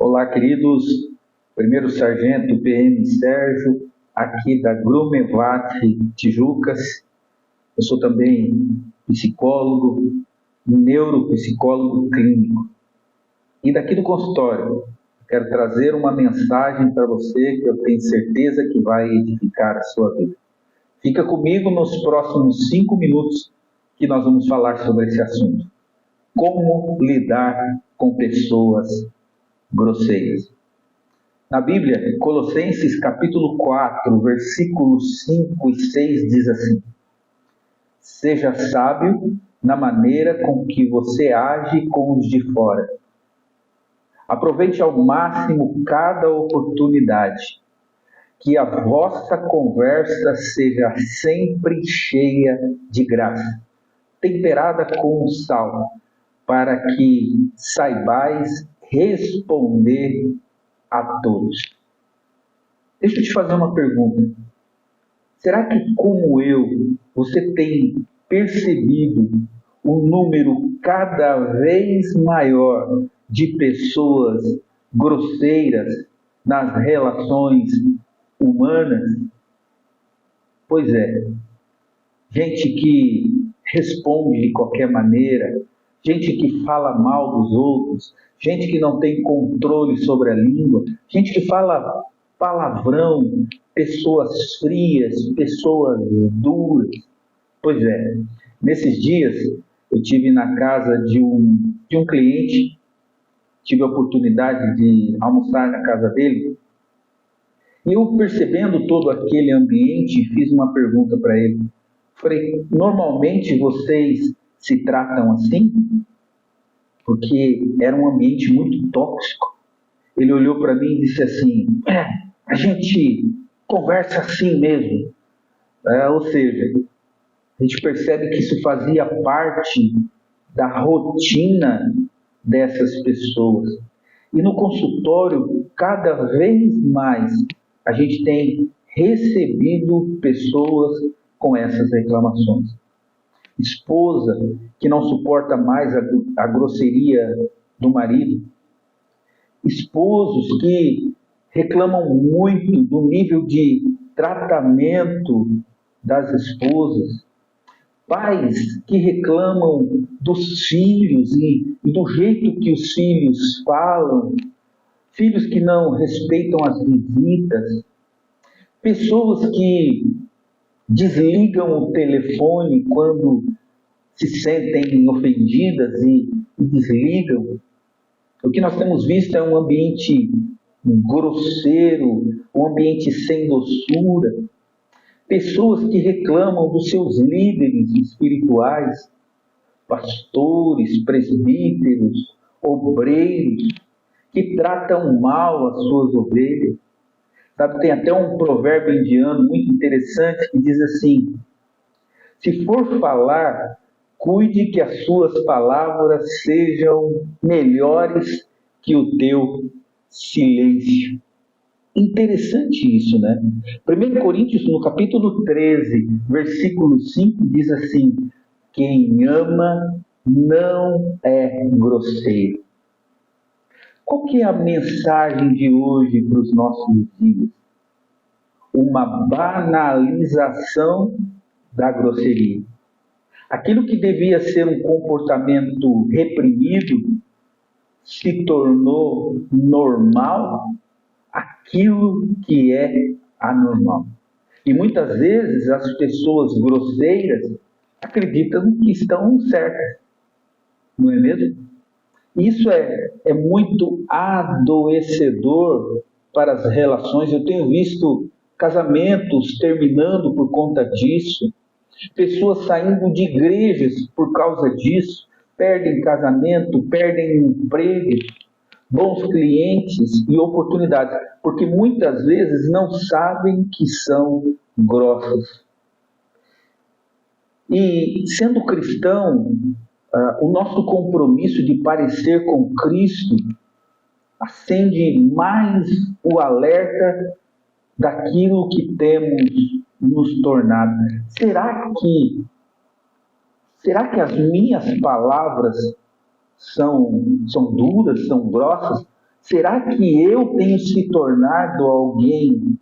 Olá, queridos. Primeiro Sargento PM Sérgio, aqui da Grumevat Tijucas. Eu sou também psicólogo, neuropsicólogo clínico. E daqui do consultório, quero trazer uma mensagem para você que eu tenho certeza que vai edificar a sua vida. Fica comigo nos próximos 5 minutos que nós vamos falar sobre esse assunto. Como lidar com pessoas grosseiras. Na Bíblia, Colossenses capítulo 4, versículos 5 e 6 diz assim: seja sábio na maneira com que você age com os de fora. Aproveite ao máximo cada oportunidade. Que a vossa conversa seja sempre cheia de graça, temperada com sal, para que saibais responder a todos. Deixa eu te fazer uma pergunta. Será que, como eu, você tem percebido um número cada vez maior de pessoas grosseiras nas relações humanas? Pois é. Gente que responde de qualquer maneira, gente que fala mal dos outros, gente que não tem controle sobre a língua, gente que fala palavrão, pessoas frias, pessoas duras. Pois é, nesses dias eu tive na casa de um cliente, tive a oportunidade de almoçar na casa dele, e eu percebendo todo aquele ambiente, fiz uma pergunta para ele. Falei, normalmente vocês se tratam assim? Porque era um ambiente muito tóxico. Ele olhou para mim e disse assim, a gente conversa assim mesmo. Ou seja, a gente percebe que isso fazia parte da rotina dessas pessoas. E no consultório, cada vez mais, a gente tem recebido pessoas com essas reclamações. Esposa que não suporta mais a grosseria do marido. Esposos que reclamam muito do nível de tratamento das esposas. Pais que reclamam dos filhos e do jeito que os filhos falam. Filhos que não respeitam as visitas. Pessoas que desligam o telefone quando se sentem ofendidas e desligam. O que nós temos visto é um ambiente grosseiro, um ambiente sem doçura. Pessoas que reclamam dos seus líderes espirituais, pastores, presbíteros, obreiros, que tratam mal as suas ovelhas. Sabe, tem até um provérbio indiano muito interessante que diz assim: se for falar, cuide que as suas palavras sejam melhores que o teu silêncio. Interessante isso, né? 1 Coríntios, no capítulo 13, versículo 5, diz assim: quem ama não é grosseiro. Qual que é a mensagem de hoje para os nossos dias? Uma banalização da grosseria. Aquilo que devia ser um comportamento reprimido se tornou normal, aquilo que é anormal. E muitas vezes as pessoas grosseiras acreditam que estão certas, não é mesmo? Isso é muito adoecedor para as relações. Eu tenho visto casamentos terminando por conta disso, pessoas saindo de igrejas por causa disso, perdem casamento, perdem emprego, bons clientes e oportunidades, porque muitas vezes não sabem que são grossos. E sendo cristão, o nosso compromisso de parecer com Cristo acende mais o alerta daquilo que temos nos tornado. Será que as minhas palavras são duras, são grossas? Será que eu tenho se tornado alguém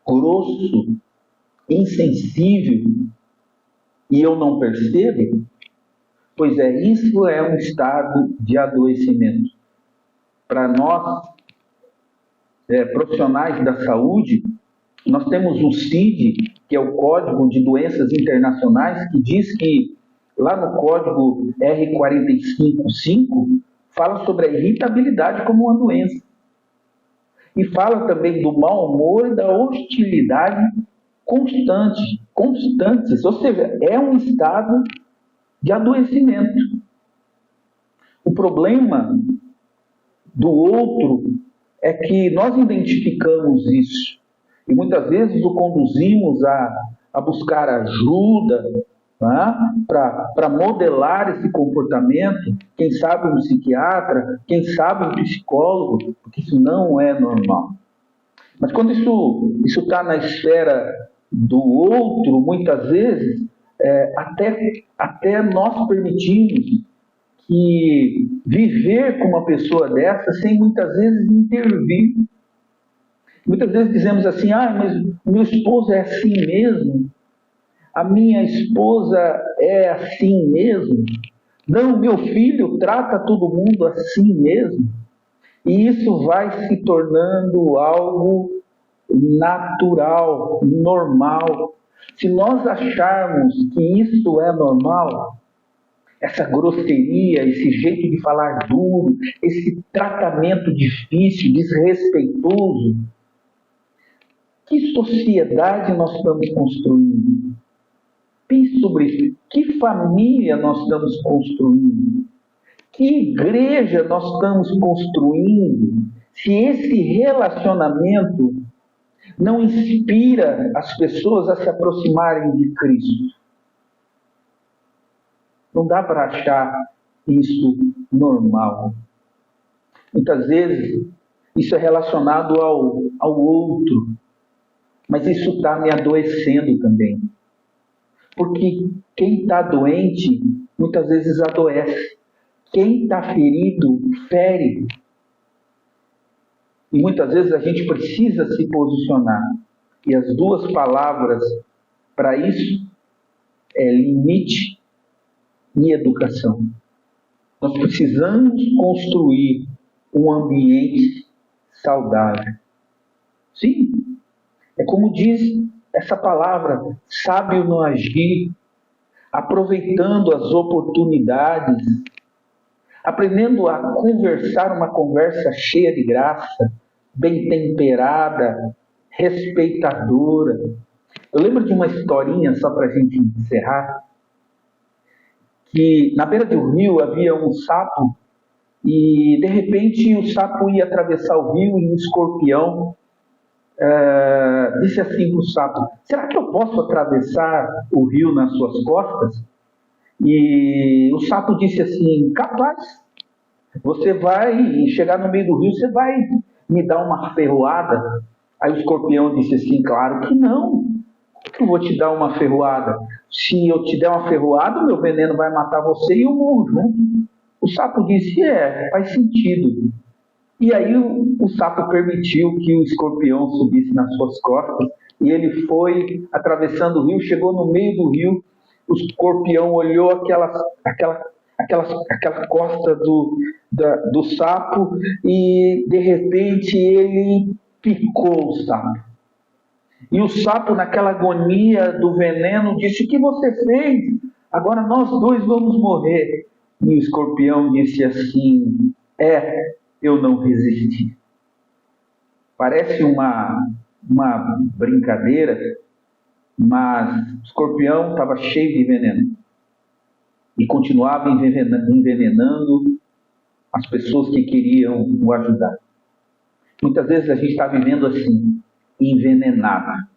grosso, insensível, e eu não percebo? Pois é, isso é um estado de adoecimento. Para nós, profissionais da saúde, nós temos o CID, que é o Código de Doenças Internacionais, que diz que, lá no código R455, fala sobre a irritabilidade como uma doença. E fala também do mau humor e da hostilidade constantes, ou seja, é um estado de adoecimento. O problema do outro é que nós identificamos isso e muitas vezes o conduzimos a buscar ajuda, para modelar esse comportamento, quem sabe um psiquiatra, quem sabe um psicólogo, porque isso não é normal. Mas quando isso está na esfera do outro, muitas vezes, até nós permitimos que viver com uma pessoa dessa sem muitas vezes intervir. Muitas vezes dizemos assim, mas meu esposo é assim mesmo, a minha esposa é assim mesmo, não, meu filho trata todo mundo assim mesmo. E isso vai se tornando algo natural, normal. Se nós acharmos que isso é normal, essa grosseria, esse jeito de falar duro, esse tratamento difícil, desrespeitoso, que sociedade nós estamos construindo? Pense sobre isso. Que família nós estamos construindo? Que igreja nós estamos construindo? Se esse relacionamento não inspira as pessoas a se aproximarem de Cristo, não dá para achar isso normal. Muitas vezes isso é relacionado ao outro, mas isso está me adoecendo também. Porque quem está doente, muitas vezes adoece. Quem está ferido, fere. E muitas vezes a gente precisa se posicionar. E as duas palavras para isso é limite e educação. Nós precisamos construir um ambiente saudável. Sim, é como diz essa palavra, sábio no agir, aproveitando as oportunidades, aprendendo a conversar uma conversa cheia de graça, bem temperada, respeitadora. Eu lembro de uma historinha, só para a gente encerrar, que na beira do rio havia um sapo e de repente o sapo ia atravessar o rio e um escorpião disse assim para o sapo, será que eu posso atravessar o rio nas suas costas? E o sapo disse assim, capaz, você vai chegar no meio do rio, você vai me dar uma ferroada? Aí o escorpião disse assim, claro que não, por que eu vou te dar uma ferroada? Se eu te der uma ferroada, o meu veneno vai matar você e eu morro junto. O sapo disse, faz sentido. E aí o sapo permitiu que o escorpião subisse nas suas costas e ele foi atravessando o rio, chegou no meio do rio, o escorpião olhou aquela costa do sapo e de repente ele picou o sapo. E o sapo, naquela agonia do veneno, disse, o que você fez? Agora nós dois vamos morrer. E o escorpião disse assim, eu não resisti. Parece uma brincadeira, mas o escorpião estava cheio de veneno. E continuava envenenando as pessoas que queriam o ajudar. Muitas vezes a gente está vivendo assim, envenenado,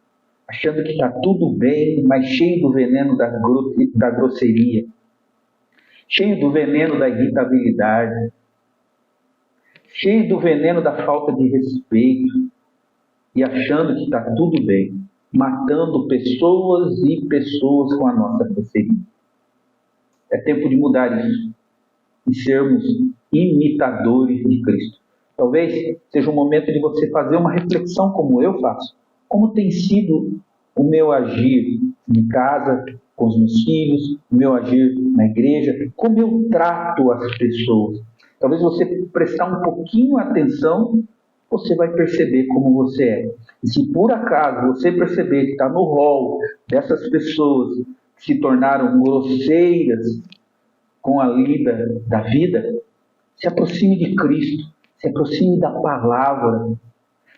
achando que está tudo bem, mas cheio do veneno da grosseria, cheio do veneno da irritabilidade, cheio do veneno da falta de respeito, e achando que está tudo bem, matando pessoas e pessoas com a nossa grosseria. É tempo de mudar isso e sermos imitadores de Cristo. Talvez seja um momento de você fazer uma reflexão como eu faço. Como tem sido o meu agir em casa, com os meus filhos, o meu agir na igreja, como eu trato as pessoas. Talvez você prestar um pouquinho atenção, você vai perceber como você é. E se por acaso você perceber que está no rol dessas pessoas que se tornaram grosseiras com a lida da vida, se aproxime de Cristo, se aproxime da palavra,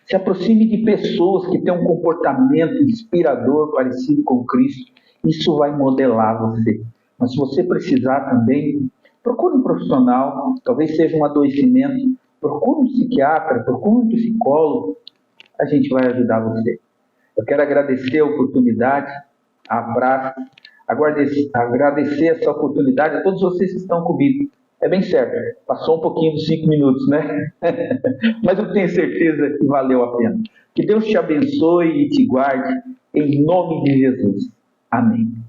se aproxime de pessoas que têm um comportamento inspirador parecido com Cristo. Isso vai modelar você. Mas se você precisar também, procure um profissional, talvez seja um adoecimento, procure um psiquiatra, procure um psicólogo, a gente vai ajudar você. Eu quero agradecer a oportunidade, a praça, agradecer essa oportunidade a todos vocês que estão comigo. É bem certo, passou um pouquinho dos 5 minutos, né? Mas eu tenho certeza que valeu a pena. Que Deus te abençoe e te guarde, em nome de Jesus. Amém.